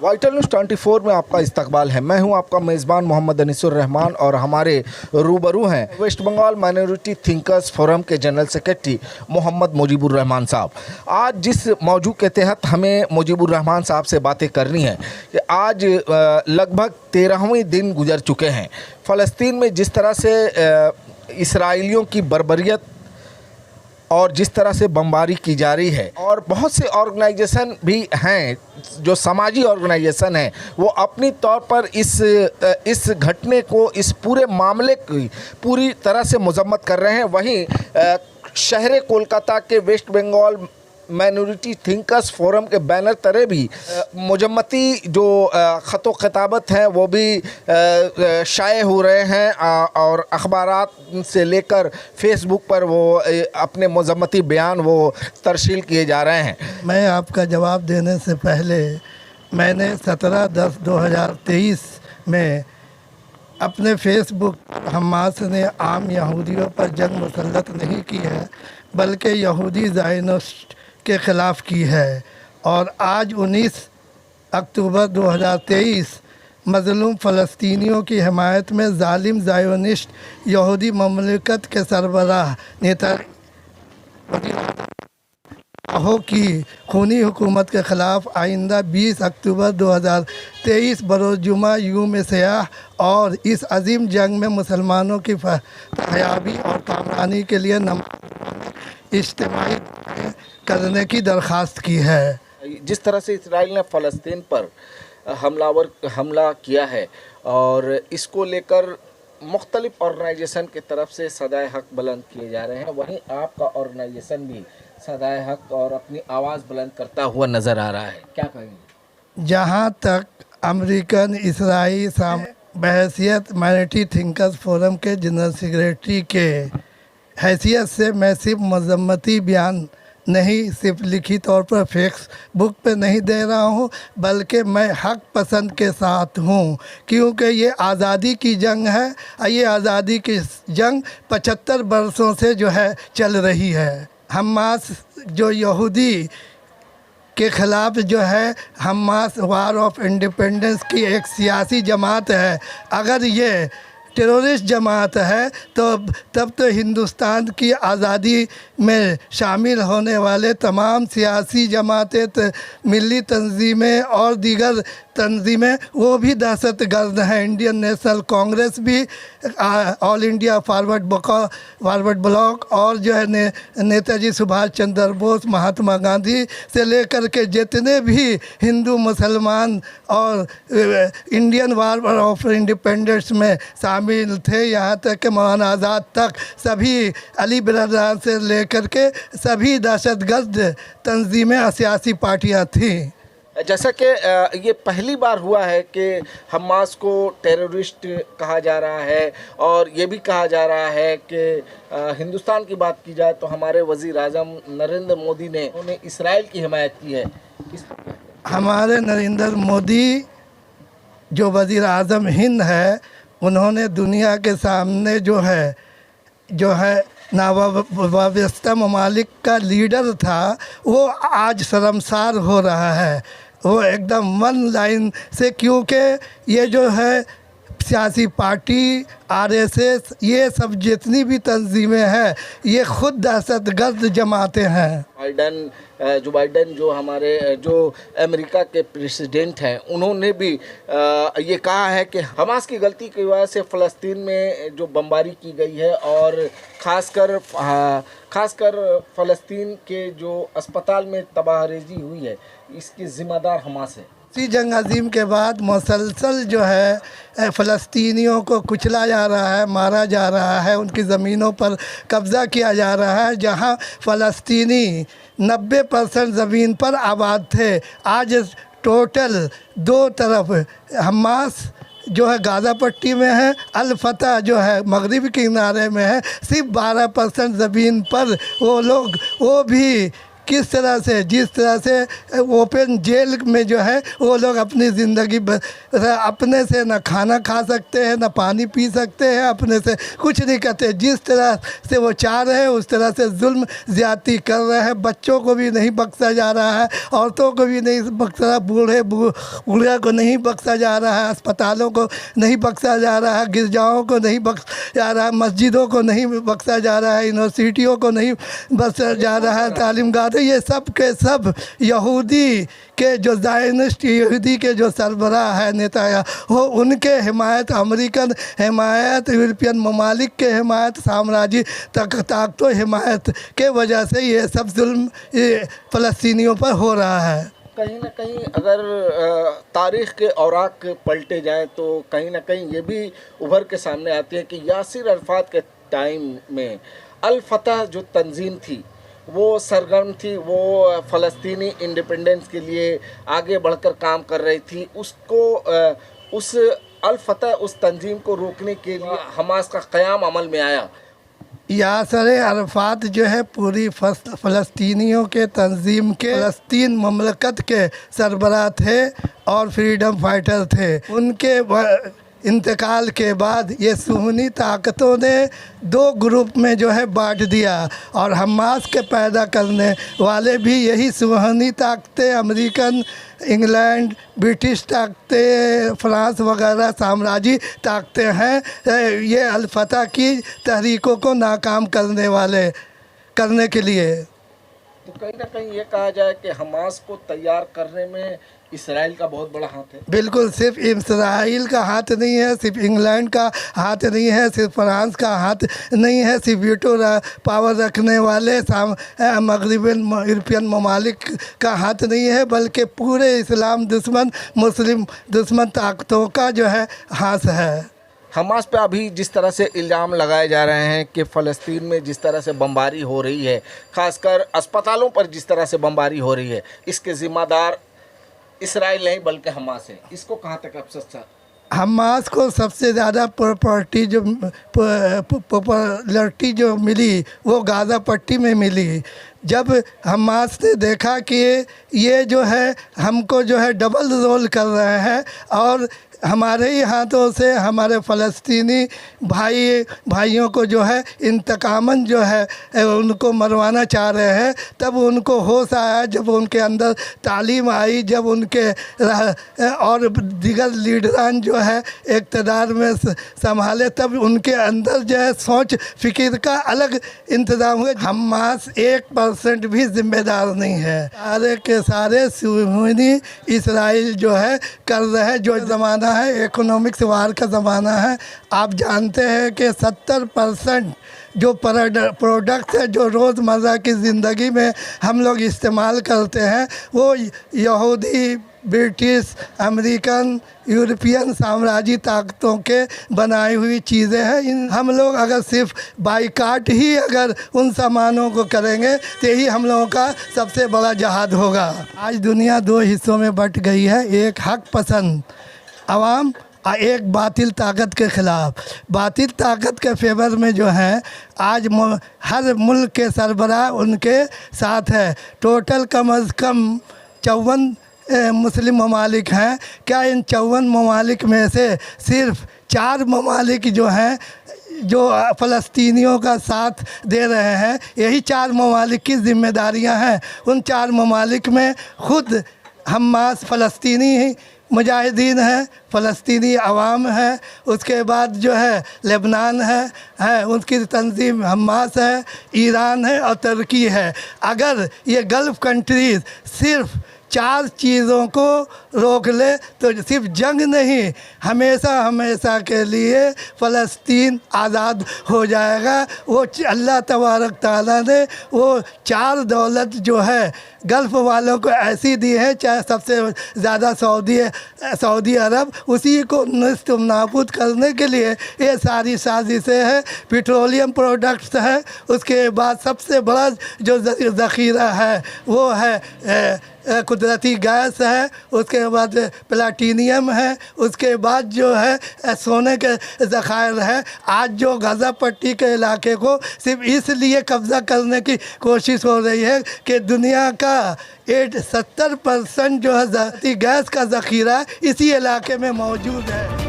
Vital news 24 में आपका इस्तकबाल है। मैं हूं आपका मेज़बान मोहम्मद अनीसुर रहमान और हमारे रूबरू हैं waste Bengal minority thinkers forum के जनरल सेक्रेटरी मोहम्मद मुजीबुर रहमान साहब। आज जिस मौजू के तहत हमें मुजीबुर रहमान साहब से बातें करनी है कि आज लगभग 13वें दिन गुजर चुके हैं। फ़लस्तीन में जिस तरह से इसराइलियों की बर्बरियत और जिस तरह से बमबारी की जा रही है, और बहुत से ऑर्गेनाइजेशन भी हैं जो समाजी ऑर्गेनाइजेशन हैं, वो अपनी तौर पर इस घटने को, इस पूरे मामले की पूरी तरह से मजम्मत कर रहे हैं। वहीं शहर कोलकाता के West Bengal minority thinkers forum के बैनर तले भी मजम्मती जो ख़त ख़िताबत हैं वो भी शाये हो रहे हैं, और अखबारात से लेकर फेसबुक पर वो अपने मजम्मती बयान वो तरशील किए जा रहे हैं। मैं आपका जवाब देने से पहले मैंने 17/10/2023 में अपने फेसबुक हमास ने आम यहूदियों पर जंग मुसल्लत नहीं की है बल्कि यहूदी ज़ायनिस्ट के ख़िलाफ़ की है, और आज 19 अक्टूबर 2023 मज़लूम फ़लस्तीनियों की हिमायत में ज़ालिम ज़ायोनिस्ट यहूदी ममलिकत के सरबराह नेतन्याहू की खूनी हुकूमत के ख़िलाफ़ आइंदा 20 अक्टूबर 2023 बरोज़ जुमा यूम सयाह और इस अजीम जंग में मुसलमानों की फतहयाबी और कामरानी के लिए इज्तिमाई करने की दरख्वास्त की है। जिस तरह से इसराइल ने फ़लस्तीन पर हमला किया है और इसको लेकर मुख्तलिफ ऑर्गेनाइजेशन की तरफ से सदाए हक बुलंद किए जा रहे हैं, वहीं आपका ऑर्गेनाइजेशन भी सदाए हक और अपनी आवाज़ बुलंद करता हुआ नज़र आ रहा है, क्या कहेंगे? जहाँ तक अमेरिकन इसराइल बहैसियत माइनॉरिटी थिंकर्स फोरम के जनरल सेक्रेटरी के हैसियत से मैं सिर्फ मजम्मती बयान नहीं, सिर्फ लिखित तौर पर फेसबुक पे नहीं दे रहा हूँ, बल्कि मैं हक पसंद के साथ हूँ, क्योंकि ये आज़ादी की जंग है। ये आज़ादी की जंग 75 बरसों से जो है चल रही है। हमास जो यहूदी के ख़िलाफ़ जो है, हमास वार ऑफ इंडिपेंडेंस की एक सियासी जमात है। अगर ये टेररिस्ट जमात है तो तब तो हिंदुस्तान की आज़ादी में शामिल होने वाले तमाम सियासी जमातें, मिली तंजीमें और दीगर तंजीमें वो भी दहशतगर्द हैं। इंडियन नेशनल कांग्रेस भी, ऑल इंडिया फॉरवर्ड ब्लॉक और जो है नेताजी सुभाष चंद्र बोस, महात्मा गांधी से लेकर के जितने भी हिंदू मुसलमान और इंडियन वार ऑफ इंडिपेंडेंस में शामिल थे, यहाँ तक कि मौलाना आज़ाद तक, सभी अली बिरादरान से लेकर के सभी दहशतगर्द तंजीमें और सियासी पार्टियाँ थीं। जैसा कि ये पहली बार हुआ है कि हमास को टेररिस्ट कहा जा रहा है, और ये भी कहा जा रहा है कि हिंदुस्तान की बात की जाए तो हमारे वज़ीर आज़म नरेंद्र मोदी ने उन्हें इसराइल की हिमायत की है। हमारे नरेंद्र मोदी जो वज़ीर आज़म हिंद है, उन्होंने दुनिया के सामने जो है नावाबस्ता ममालिक का लीडर था, वो आज शर्मसार हो रहा है। वो एकदम वन लाइन से, क्योंकि ये जो है सियासी पार्टी, आरएसएस, ये सब जितनी भी तंजीमें हैं, ये खुद दहशतगर्द जमातें हैं। जो बाइडन जो अमेरिका के प्रेसिडेंट हैं, उन्होंने भी ये कहा है कि हमास की गलती की वजह से फ़लस्तीन में जो बमबारी की गई है, और ख़ासकर फ़लस्तीन के जो अस्पताल में तबाहरेजी हुई है, इसकी ज़िम्मेदार हमास है। इसी जंग अजीम के बाद मुसलसल जो है फ़लस्तीनियों को कुचला जा रहा है, मारा जा रहा है, उनकी ज़मीनों पर कब्ज़ा किया जा रहा है। जहां फ़लस्तीनी 90% ज़मीन पर आबाद थे, आज टोटल दो तरफ हमास जो है गाज़ा पट्टी में है, अल फतह जो है मगरिबी किनारे में है। सिर्फ 12% ज़मीन पर वो भी किस तरह से जिस तरह से ओपन जेल में जो है वो लोग अपनी ज़िंदगी अपने से न खाना खा सकते हैं न पानी पी सकते हैं, अपने से कुछ नहीं करते। जिस तरह से वो चाह रहे हैं उस तरह से जुल्म ज़्यादती कर रहे हैं। बच्चों को भी नहीं बख्शा जा रहा है, औरतों को भी नहीं बख्शा, बूढ़े को नहीं बख्शा जा रहा है, अस्पतालों को नहीं बख्शा जा रहा है, गिरजाओं को नहीं बख्शा जा रहा है, मस्जिदों को नहीं बख्शा जा रहा है, यूनिवर्सिटियों को नहीं बख्शा जा रहा है, तालीम गाह, ये सब के सब यहूदी के जो ज़ायनिस्ट यहूदी के जो सरबराह है नेता है वो उनके हिमायत, अमेरिकन हिमायत, यूरोपियन ममालिक के हिमायत, साम्राज्य ताकतों हिमायत के वजह से ये सब जुल्म फ़लस्तीनियों पर हो रहा है। कहीं ना कहीं अगर तारीख़ के औराक पलटे जाएं तो कहीं ना कहीं ये भी उभर के सामने आती है कि यासिर अरफात के टाइम में अल फतह जो तंजीम थी वो सरगर्म थी, वो फ़लस्तीनी इंडिपेंडेंस के लिए आगे बढ़कर काम कर रही थी। उसको उस अल फतह उस तंजीम को रोकने के लिए हमास का क़याम अमल में आया। यासर अरफात जो है पूरी फ़लस्तीनियों के तंजीम के फ़लस्तीन ममलकत के सरबराह थे और फ्रीडम फाइटर थे। उनके इंतकाल के बाद ये सुन्नी ताकतों ने दो ग्रुप में जो है बांट दिया और हमास के पैदा करने वाले भी यही सुन्नी ताकतें, अमेरिकन, इंग्लैंड, ब्रिटिश ताकतें, फ्रांस वगैरह साम्राज्य ताकतें हैं। ये अल फतह की तहरीकों को नाकाम करने के लिए तो कहीं ना कहीं ये कहा जाए कि हमास को तैयार करने में इसराइल का बहुत बड़ा हाथ है। बिल्कुल, सिर्फ इसराइल का हाथ नहीं है, सिर्फ इंग्लैंड का हाथ नहीं है, सिर्फ फ्रांस का हाथ नहीं है, सिर्फ वीटो पावर रखने वाले मगरिबन यूरोपियन ममालिक का हाथ नहीं है, बल्कि पूरे इस्लाम दुश्मन, मुस्लिम दुश्मन ताकतों का जो है हाथ है। हमास पे अभी जिस तरह से इल्ज़ाम लगाए जा रहे हैं कि फ़लस्तीन में जिस तरह से बमबारी हो रही है, ख़ासकर अस्पतालों पर जिस तरह से बमबारी हो रही है, इसके ज़िम्मेदार इसराइल नहीं बल्कि हमास है, इसको कहाँ तक आप सच्चा? हमास को सबसे ज़्यादा पॉपुलरिटी जो मिली वो गाज़ा पट्टी में मिली। जब हमास ने देखा कि ये जो है हमको जो है डबल रोल कर रहे हैं और हमारे ही हाथों से हमारे फ़लस्तीनी भाइयों को जो है इंतकामन जो है उनको मरवाना चाह रहे हैं, तब उनको होश आया, जब उनके अंदर तालीम आई, जब उनके और दीगर लीडरान जो है इक़्तिदार में संभाले, तब उनके अंदर जो है सोच फ़िक्र का अलग इंतज़ाम हुआ। हमास 1% भी ज़िम्मेदार नहीं है, सारे के सारे सुन्नी इसराइल जो है कर रहे हैं। जो ज़माना है इकोनॉमिक्स वार का ज़माना है। आप जानते हैं कि 70% जो प्रोडक्ट्स है जो रोज़मर्रा की ज़िंदगी में हम लोग इस्तेमाल करते हैं वो यहूदी, ब्रिटिश, अमेरिकन, यूरोपियन साम्राज्य ताकतों के बनाई हुई चीज़ें हैं। हम लोग अगर सिर्फ बाइकाट ही अगर उन सामानों को करेंगे तो यही हम लोगों का सबसे बड़ा जहाद होगा। आज दुनिया दो हिस्सों में बट गई है, एक हक पसंद अवाम और एक बातिल ताकत के ख़िलाफ़। बातिल ताकत के फेवर में जो है आज हर मुल्क के सरबराह उनके साथ है। टोटल कम अज़ कम 54 मुस्लिम ममालिक हैं। क्या इन 54 ममालिक में से सिर्फ 4 ममालिक जो हैं जो फ़लस्तीनियों का साथ दे रहे हैं, यही 4 ममालिक की ज़िम्मेदारियां हैं। उन 4 ममालिक में ख़ुद हमास फ़लस्तीनी मुजाहिदीन है, फ़लस्तीनी अवाम है, उसके बाद जो है लेबनान है उसकी तंजीम हमास है, ईरान है और तुर्की है। अगर ये गल्फ़ कंट्रीज़ सिर्फ 4 चीज़ों को रोक ले तो सिर्फ जंग नहीं, हमेशा के लिए फ़लस्तीन आज़ाद हो जाएगा। वो अल्लाह तबारक ताला ने वो 4 दौलत जो है गल्फ़ वालों को ऐसी दी है, चाहे सबसे ज़्यादा सऊदी अरब, उसी को नष्ट नाबूद करने के लिए ये सारी साजिशें हैं। पेट्रोलियम प्रोडक्ट्स है, उसके बाद सबसे बड़ा जो ज़ख़ीरा है वो है कुदरती गैस है, उसके बाद प्लाटीनियम है, उसके बाद जो है सोने के ज़खायर है। आज जो गाज़ा पट्टी के इलाके को सिर्फ इसलिए कब्ज़ा करने की कोशिश हो रही है कि दुनिया का 70% जो है गैस का ज़ख़ीरा इसी इलाके में मौजूद है।